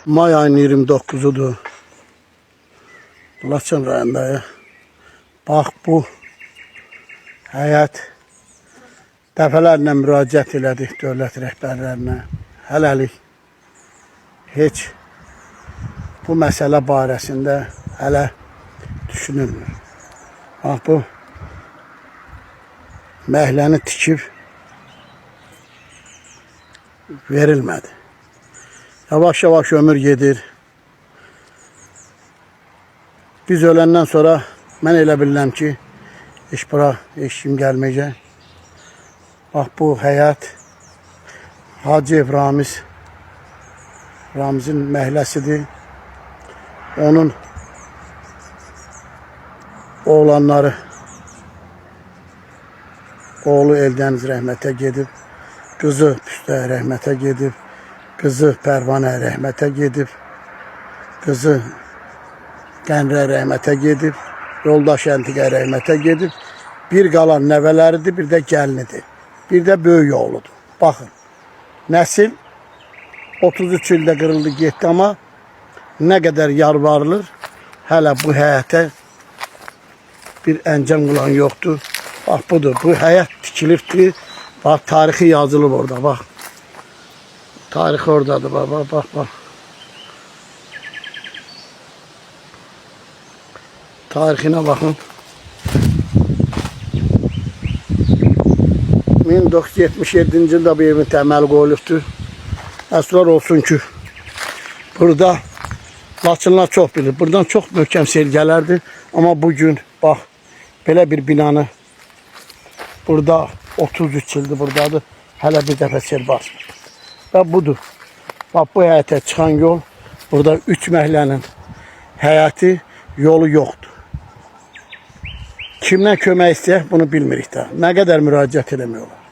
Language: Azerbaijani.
May ayının 29'udur. Laçın rayondayıq. Bax bu həyət dəfələrlə müraciət elədik dövlət rəhbərlərinə. Hələlik heç bu məsələ barəsində hələ düşünülmür. Bax bu məhləni tikib verilmədi. Yavaş-yavaş ömür gedir. Biz öləndən sonra mən elə bilirəm ki, heç bura heç kim gəlməyəcək. Bax bu həyət Hacıyev Ramizin məhləsidir. Onun oğlanları, oğlu Eldəniz rəhmətə gedib, qızı Püstə rəhmətə gedib, qızı Pərvanə rəhmətə gedib, qızı Qənrə rəhmətə gedib, yoldaş Əntiqə rəhmətə gedib. Bir qalan nəvələridir, bir də gəlinidir, bir də böyük oğludur. Baxın, nəsil 33 ildə qırıldı getdi, amma nə qədər yalvarılır, hələ bu həyətə bir əncam qılan yoxdur. Bax budur, bu həyət tikilibdir. Bax, tarixi yazılıb orada, bax. Tarixi oradadır, bax. Tarixinə baxın. 1977-ci ildə bu evin təməli qoyulubdur. Əsrlər olsun ki, burada Laçınlar çox bilir. Buradan çox möhkəm sel gələrdi. Amma bugün, bax, belə bir binanı burada 33 ildir buradadır. Hələ bir dəfə sel basmır. Və budur. Bax, bu həyətə çıxan yol, burada 3 məhəllənin həyəti, yolu yoxdur. Kimdən kömək istəyək, bunu bilmirik də. Nə qədər müraciət eləmək olar.